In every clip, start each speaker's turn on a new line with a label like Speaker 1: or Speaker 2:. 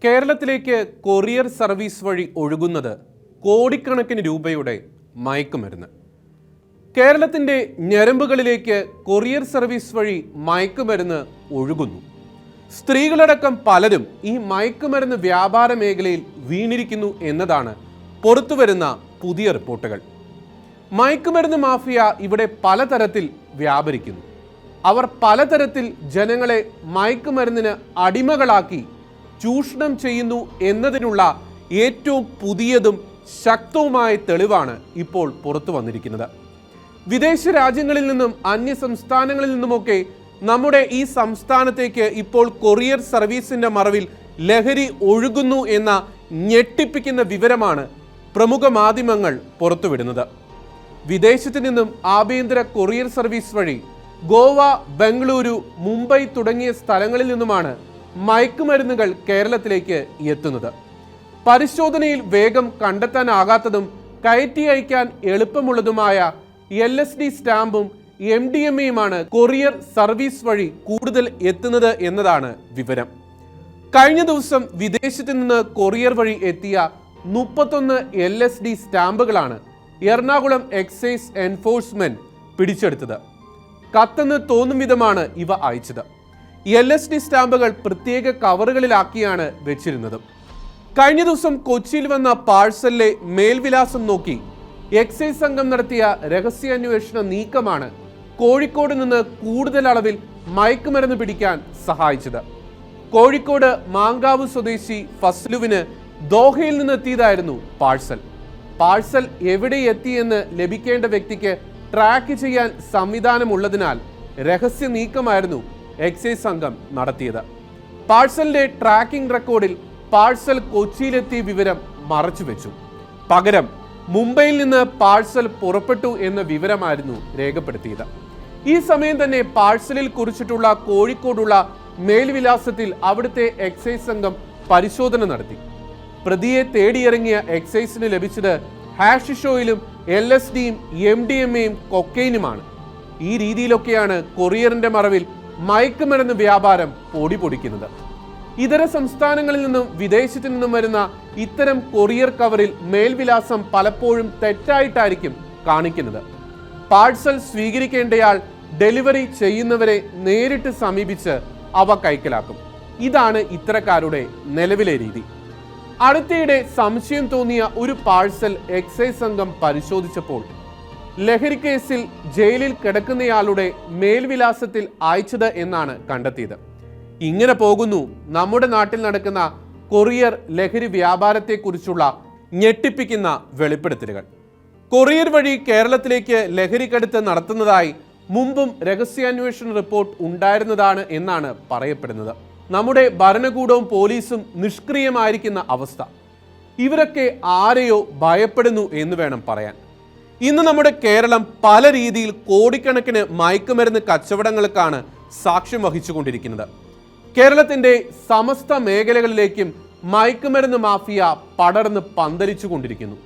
Speaker 1: കേരളത്തിലേക്ക് courier service വഴി ഒഴുകുന്നത് കോടിക്കണക്കിന് രൂപയുടെ മയക്കുമരുന്ന്. കേരളത്തിൻ്റെ ഞരമ്പുകളിലേക്ക് കൊറിയർ സർവീസ് വഴി മയക്കുമരുന്ന് ഒഴുകുന്നു. സ്ത്രീകളടക്കം പലരും ഈ മയക്കുമരുന്ന് വ്യാപാര മേഖലയിൽ വീണിരിക്കുന്നു എന്നതാണ് പുറത്തുവരുന്ന പുതിയ റിപ്പോർട്ടുകൾ. മയക്കുമരുന്ന് മാഫിയ ഇവിടെ പലതരത്തിൽ വ്യാപരിക്കുന്നു. അവർ പലതരത്തിൽ ജനങ്ങളെ മയക്കുമരുന്നിന് അടിമകളാക്കി ചൂഷണം ചെയ്യുന്നു എന്നതിനുള്ള ഏറ്റവും പുതിയതും ശക്തവുമായ തെളിവാണ് ഇപ്പോൾ പുറത്തു വന്നിരിക്കുന്നത്. വിദേശ രാജ്യങ്ങളിൽ നിന്നും അന്യ സംസ്ഥാനങ്ങളിൽ നിന്നുമൊക്കെ നമ്മുടെ ഈ സംസ്ഥാനത്തേക്ക് ഇപ്പോൾ കൊറിയർ സർവീസിന്റെ മറവിൽ ലഹരി ഒഴുകുന്നു എന്ന ഞെട്ടിപ്പിക്കുന്ന വിവരമാണ് പ്രമുഖ മാധ്യമങ്ങൾ പുറത്തുവിടുന്നത്. വിദേശത്ത് നിന്നും ആഭ്യന്തര കൊറിയർ സർവീസ് വഴി ഗോവ, ബംഗളൂരു, മുംബൈ തുടങ്ങിയ സ്ഥലങ്ങളിൽ നിന്നുമാണ് മയക്കുമരുന്നുകൾ കേരളത്തിലേക്ക് എത്തുന്നത്. പരിശോധനയിൽ വേഗം കണ്ടെത്താനാകാത്തതും കയറ്റി അയക്കാൻ എളുപ്പമുള്ളതുമായ LSD സ്റ്റാമ്പും MDMAയുമാണ് കൊറിയർ സർവീസ് വഴി കൂടുതൽ എത്തുന്നത് എന്നതാണ് വിവരം. കഴിഞ്ഞ ദിവസം വിദേശത്ത് നിന്ന് കൊറിയർ വഴി എത്തിയ 31 LSD സ്റ്റാമ്പുകളാണ് എറണാകുളം എക്സൈസ് എൻഫോഴ്സ്മെന്റ് പിടിച്ചെടുത്തത്. കത്തെന്ന് തോന്നും വിധമാണ് ഇവ അയച്ചത്. LSD സ്റ്റാമ്പുകൾ പ്രത്യേക കവറുകളിലാക്കിയാണ് വെച്ചിരുന്നത്. കഴിഞ്ഞ ദിവസം കൊച്ചിയിൽ വന്ന പാഴ്സലിലെ മേൽവിലാസം നോക്കി എക്സൈസ് സംഘം നടത്തിയ രഹസ്യാന്വേഷണ നീക്കമാണ് കോഴിക്കോട് നിന്ന് കൂടുതൽ അളവിൽ മയക്കുമരുന്ന് പിടിക്കാൻ സഹായിച്ചത്. കോഴിക്കോട് മാങ്കാവ് സ്വദേശി ഫസ്ലുവിന് ദോഹയിൽ നിന്നെത്തിയതായിരുന്നു പാഴ്സൽ എവിടെ എത്തിയെന്ന് ലഭിക്കേണ്ട വ്യക്തിക്ക് ട്രാക്ക് ചെയ്യാൻ സംവിധാനമുള്ളതിനാൽ രഹസ്യ നീക്കമായിരുന്നു എക്സൈസ് സംഘം നടത്തിയത്. പാഴ്സലിന്റെ ട്രാക്കിംഗ് റെക്കോർഡിൽ പാഴ്സൽ കൊച്ചിയിലെത്തിയ വിവരം മറച്ചുവെച്ചു. പകരം മുംബൈയിൽ നിന്ന് പാഴ്സൽ പുറപ്പെട്ടു എന്ന വിവരമായിരുന്നു രേഖപ്പെടുത്തിയത്. ഈ സമയം തന്നെ പാഴ്സലിൽ കുറിച്ചിട്ടുള്ള കോഴിക്കോടുള്ള മേൽവിലാസത്തിൽ അവിടുത്തെ എക്സൈസ് സംഘം പരിശോധന നടത്തി. പ്രതിയെ തേടിയിറങ്ങിയ എക്സൈസിന് ലഭിച്ചത് ഹാഷിഷോയിലും LSDയും MDMAയും കൊക്കൈനുമാണ്. ഈ രീതിയിലൊക്കെയാണ് കൊറിയറിന്റെ മറവിൽ മയക്കുമരുന്ന് വ്യാപാരം പൊടിപൊടിക്കുന്നത്. ഇതര സംസ്ഥാനങ്ങളിൽ നിന്നും വിദേശത്തു നിന്നും വരുന്ന ഇത്തരം കൊറിയർ കവറിൽ മേൽവിലാസം പലപ്പോഴും തെറ്റായിട്ടായിരിക്കും കാണിക്കുന്നത്. പാഴ്സൽ സ്വീകരിക്കേണ്ടയാൾ ഡെലിവറി ചെയ്യുന്നവരെ നേരിട്ട് സമീപിച്ച് അവ കൈക്കലാക്കും. ഇതാണ് ഇത്തരക്കാരുടെ നിലവിലെ രീതി. അടുത്തിടെ സംശയം തോന്നിയ ഒരു പാഴ്സൽ എക്സൈസ് സംഘം പരിശോധിച്ചപ്പോൾ ലഹരി കേസിൽ ജയിലിൽ കിടക്കുന്നയാളുടെ മേൽവിലാസത്തിൽ അയച്ചത് എന്നാണ് കണ്ടെത്തിയത്. ഇങ്ങനെ പോകുന്നു നമ്മുടെ നാട്ടിൽ നടക്കുന്ന കൊറിയർ ലഹരി വ്യാപാരത്തെക്കുറിച്ചുള്ള ഞെട്ടിപ്പിക്കുന്ന വെളിപ്പെടുത്തലുകൾ. കൊറിയർ വഴി കേരളത്തിലേക്ക് ലഹരിക്കടത്ത് നടത്തുന്നതായി മുമ്പും രഹസ്യാന്വേഷണ റിപ്പോർട്ട് ഉണ്ടായിരുന്നതാണ് എന്നാണ് പറയപ്പെടുന്നത്. നമ്മുടെ ഭരണകൂടവും പോലീസും നിഷ്ക്രിയമായിരിക്കുന്ന അവസ്ഥ. ഇവരൊക്കെ ആരെയോ ഭയപ്പെടുന്നു എന്ന് വേണം പറയാൻ. ഇന്ന് നമ്മുടെ കേരളം പല രീതിയിൽ കോടിക്കണക്കിന് മയക്കുമരുന്ന് കച്ചവടങ്ങൾക്കാണ് സാക്ഷ്യം വഹിച്ചുകൊണ്ടിരിക്കുന്നത്. കേരളത്തിൻ്റെ സമസ്ത മേഖലകളിലേക്കും മയക്കുമരുന്ന് മാഫിയ പടർന്ന് പന്തലിച്ചു കൊണ്ടിരിക്കുന്നു.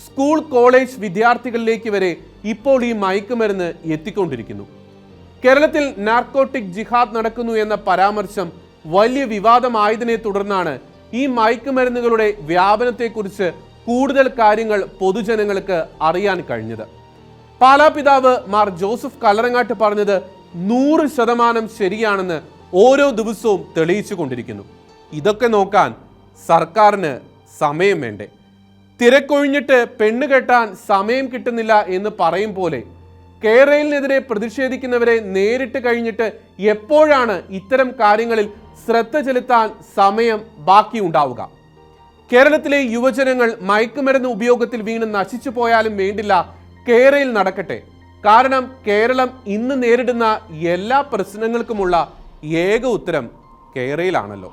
Speaker 1: സ്കൂൾ, കോളേജ് വിദ്യാർത്ഥികളിലേക്ക് വരെ ഇപ്പോൾ ഈ മയക്കുമരുന്ന് എത്തിക്കൊണ്ടിരിക്കുന്നു. കേരളത്തിൽ നാർക്കോട്ടിക് ജിഹാദ് നടക്കുന്നു എന്ന പരാമർശം വലിയ വിവാദമായതിനെ തുടർന്നാണ് ഈ മയക്കുമരുന്നുകളുടെ വ്യാപനത്തെക്കുറിച്ച് കൂടുതൽ കാര്യങ്ങൾ പൊതുജനങ്ങൾക്ക് അറിയാൻ കഴിഞ്ഞത്. പാലാ പിതാവ് മാർ ജോസഫ് കല്ലറങ്ങാട്ട് പറഞ്ഞത് 100% ശരിയാണെന്ന് ഓരോ ദിവസവും തെളിയിച്ചു കൊണ്ടിരിക്കുന്നു. ഇതൊക്കെ നോക്കാൻ സർക്കാരിന് സമയം വേണ്ടേ? തിരക്കൊഴിഞ്ഞിട്ട് പെണ്ണ് കെട്ടാൻ സമയം കിട്ടുന്നില്ല എന്ന് പറയും പോലെ കേരളത്തിനെതിരെ പ്രതിഷേധിക്കുന്നവരെ നേരിട്ട് കഴിഞ്ഞിട്ട് എപ്പോഴാണ് ഇത്തരം കാര്യങ്ങളിൽ ശ്രദ്ധ ചെലുത്താൻ സമയം ബാക്കിയുണ്ടാവുക? കേരളത്തിലെ യുവജനങ്ങൾ മയക്കുമരുന്ന് ഉപയോഗത്തിൽ വീണ് നശിച്ചു പോയാലും വേണ്ടില്ല, കേരളയിൽ നടക്കട്ടെ. കാരണം കേരളം ഇന്ന് നേരിടുന്ന എല്ലാ പ്രശ്നങ്ങൾക്കുമുള്ള ഏക ഉത്തരം കേരളയിലാണല്ലോ.